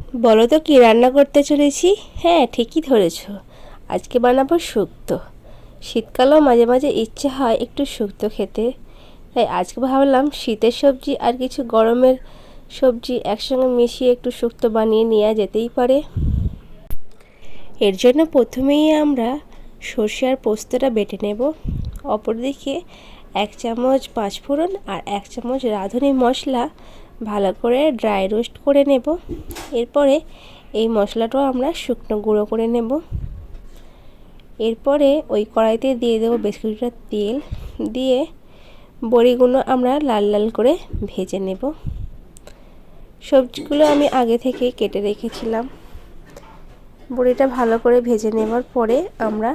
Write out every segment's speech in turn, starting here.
বলো তো কি রান্না করতে চলেছি। হ্যাঁ, ঠিকই ধরেছ। আজকে বানাবো শুক্তো। শীতকালেও মাঝে মাঝে ইচ্ছে হয় একটু শুক্তো খেতে, তাই আজকে ভাবলাম শীতের সবজি আর কিছু গরমের সবজি একসঙ্গে মিশিয়ে একটু শুক্তো বানিয়ে নেওয়া যেতেই পারে। এর জন্য প্রথমেই আমরা সর্ষে আর পোস্তটা বেটে নেব। অপরদিকে 1 চামচ পাঁচফোড়ন আর 1 চামচ রাঁধুনি মশলা ভালো করে ড্রাই রোস্ট করে নেব। এরপরে এই মশলাটাও আমরা শুকনো গুঁড়ো করে নেব। এরপরে ওই কড়াইতে দিয়ে দেবো বেশ কিছুটা তেল, দিয়ে বড়িগুলো আমরা লাল লাল করে ভেজে নেব। সবজিগুলো আমি আগে থেকে কেটে রেখেছিলাম। বড়িটা ভালো করে ভেজে নেবার পরে আমরা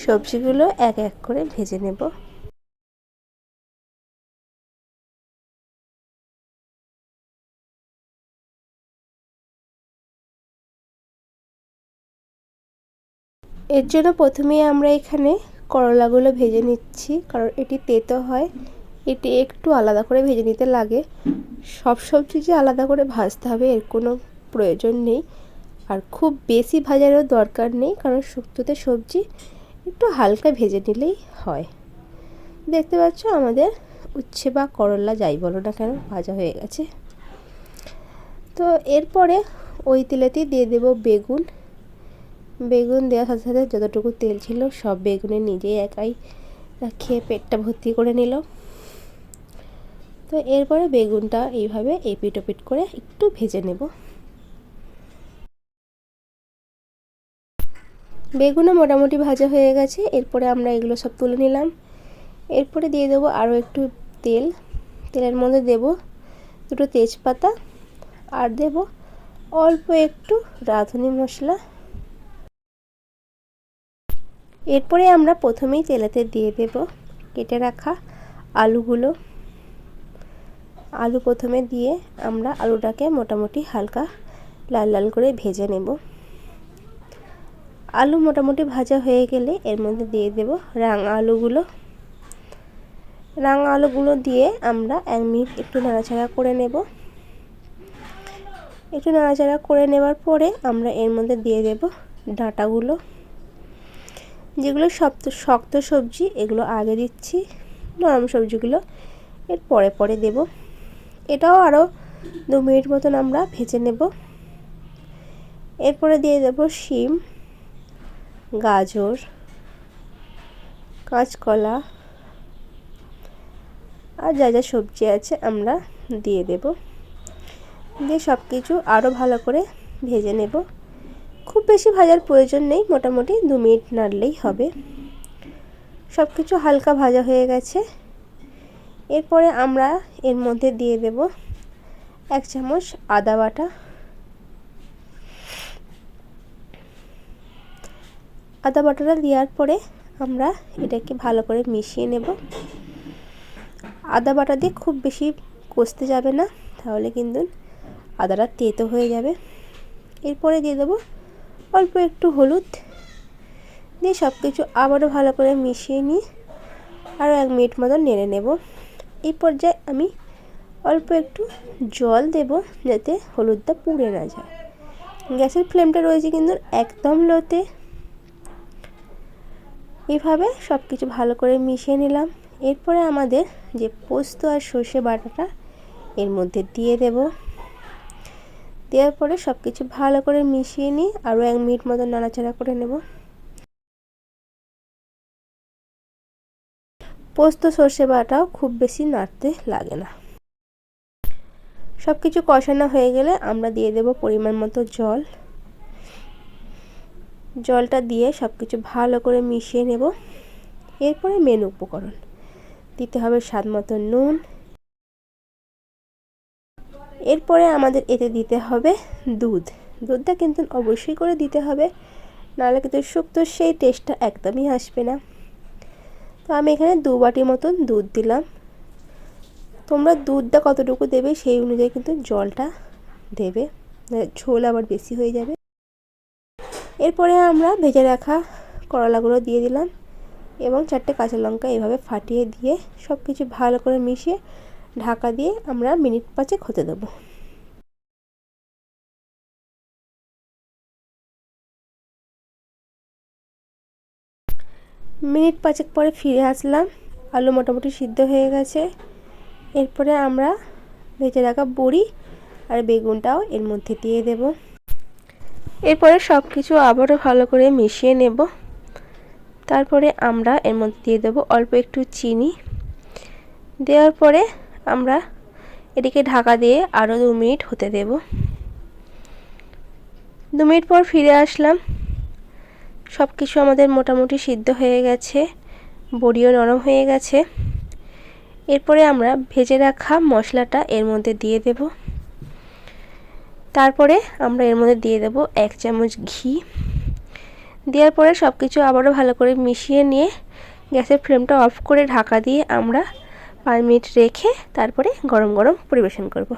সবজিগুলো এক এক করে ভেজে নেব। এর জন্য প্রথমেই আমরা এখানে করলাগুলো ভেজে নিচ্ছি, কারণ এটি তেতো হয়। এটি একটু আলাদা করে ভেজে নিতে লাগে। সব সবজি যে আলাদা করে ভাজতে হবে এর কোনো প্রয়োজন নেই, আর খুব বেশি ভাজারও দরকার নেই, কারণ শুক্তোতে সবজি একটু হালকা ভেজে নিলেই হয়। দেখতে পাচ্ছ আমাদের উচ্ছে বা করলা যাই বলো না কেন ভাজা হয়ে গেছে। তো এরপরে ওই তেলেতেই দিয়ে দেব বেগুন। বেগুন দেওয়ার সাথে সাথে যতটুকু তেল ছিল সব বেগুনে নিজেই একাই খেয়ে পেটটা ভর্তি করে নিল। তো এরপরে বেগুনটা এইভাবে এপিট ওপিট করে একটু ভেজে নেব। বেগুনও মোটামুটি ভাজা হয়ে গেছে। এরপরে আমরা এগুলো সব তুলে নিলাম। এরপরে দিয়ে দেবো আরও একটু তেল। তেলের মধ্যে দেব দুটো তেজপাতা আর দেব অল্প একটু রাঁধুনি মশলা। এরপরে আমরা প্রথমেই তেলেতে দিয়ে দেব কেটে রাখা আলুগুলো। আলু প্রথমে দিয়ে আমরা আলুটাকে মোটামুটি হালকা লাল লাল করে ভেজে নেব। আলু মোটামুটি ভাজা হয়ে গেলে এর মধ্যে দিয়ে দেব রাঙা আলুগুলো। রাঙা আলুগুলো দিয়ে আমরা 1 মিনিট একটু নাড়াচাড়া করে নেব। একটু নাড়াচাড়া করে নেবার পরে আমরা এর মধ্যে দিয়ে দেব ডাঁটাগুলো। যেগুলো শক্ত সবজি এগুলো আগে দিচ্ছি, নরম সবজিগুলো এর পরে পরে দেব। এটাও আরও 2 মিনিট মতন আমরা ভেজে নেব। এরপরে দিয়ে দেব শিম, গাজর, কাঁচকলা আর যা যা সবজি আছে আমরা দিয়ে দেব। দিয়ে সব কিছু আরও ভালো করে ভেজে নেব। খুব বেশি ভাজার প্রয়োজন নেই, মোটামুটি 2 মিনিট নাড়লেই হবে। সব কিছু হালকা ভাজা হয়ে গেছে। এরপরে আমরা এর মধ্যে দিয়ে দেব 1 চামচ আদা বাটা। আদা বাটাটা দেওয়ার পরে আমরা এটাকে ভালো করে মিশিয়ে নেব। আদা বাটা দিয়ে খুব বেশি কষতে যাবে না, তাহলে কিন্তু আদাটা তেতো হয়ে যাবে। এরপরে দিয়ে দেবো অল্প একটু হলুদ, দিয়ে সব কিছু আবারও ভালো করে মিশিয়ে নিয়ে আরও 1 মিনিট মতন নেড়ে নেব। এই পর্যায়ে আমি অল্প একটু জল দেব, যাতে হলুদটা পুড়ে না যায়। গ্যাসের ফ্লেমটা রয়েছে কিন্তু একদম লোতে। এইভাবে সব কিছু ভালো করে মিশিয়ে নিলাম। এরপরে আমাদের যে পোস্ত আর সর্ষে বাটাটা এর মধ্যে দিয়ে দেব। দেওয়ার পরে সব কিছু ভালো করে মিশিয়ে নিয়ে আরও 1 মিনিট মতো নাড়াচাড়া করে নেব। পোস্ত সর্ষে বাটাও খুব বেশি নাড়তে লাগে না। সব কিছু কষানো হয়ে গেলে আমরা দিয়ে দেব পরিমাণ মতো জল। জলটা দিয়ে সব কিছু ভালো করে মিশিয়ে নেব। এরপরে মেন উপকরণ দিতে হবে স্বাদ মতো নুন। এরপরে আমাদের এতে দিতে হবে দুধ। দুধটা কিন্তু অবশ্যই করে দিতে হবে, নাহলে কিন্তু শুক্তোর সেই টেস্টটা একদমই আসবে না। তো আমি এখানে 2 বাটি মতন দুধ দিলাম। তোমরা দুধটা কতটুকু দেবে সেই অনুযায়ী কিন্তু জলটা দেবে, ঝোল আবার বেশি হয়ে যাবে। এরপরে আমরা ভেজে রাখা করলাগুলো দিয়ে দিলাম এবং 4টে কাঁচা লঙ্কা এভাবে ফাটিয়ে দিয়ে সব কিছু ভালো করে মিশিয়ে ঢাকা দিয়ে আমরা মিনিট 5 হতে দেবো। মিনিট 5 পরে ফিরে আসলাম। আলু মোটামুটি সিদ্ধ হয়ে গেছে। এরপরে আমরা ভেজে রাখা বড়ি আর বেগুনটাও এর মধ্যে দিয়ে দেব। এরপরে সব কিছু আবারও ভালো করে মিশিয়ে নেব। তারপরে আমরা এর মধ্যে দিয়ে দেব অল্প একটু চিনি। দেওয়ার পরে আমরা এটিকে ঢাকা দিয়ে আরও 2 মিনিট হতে দেব। 2 মিনিট পর ফিরে আসলাম। সব কিছু আমাদের মোটামুটি সিদ্ধ হয়ে গেছে, বড়িও নরম হয়ে গেছে। এরপরে আমরা ভেজে রাখা মশলাটা এর মধ্যে দিয়ে দেব। তারপরে আমরা এর মধ্যে দিয়ে দেব 1 চামচ ঘি। দেওয়ার পরে সব কিছু আবারও ভালো করে মিশিয়ে নিয়ে গ্যাসের ফ্লেমটা অফ করে ঢাকা দিয়ে আমরা 5 মিনিট রেখে তারপরে গরম গরম পরিবেশন করব।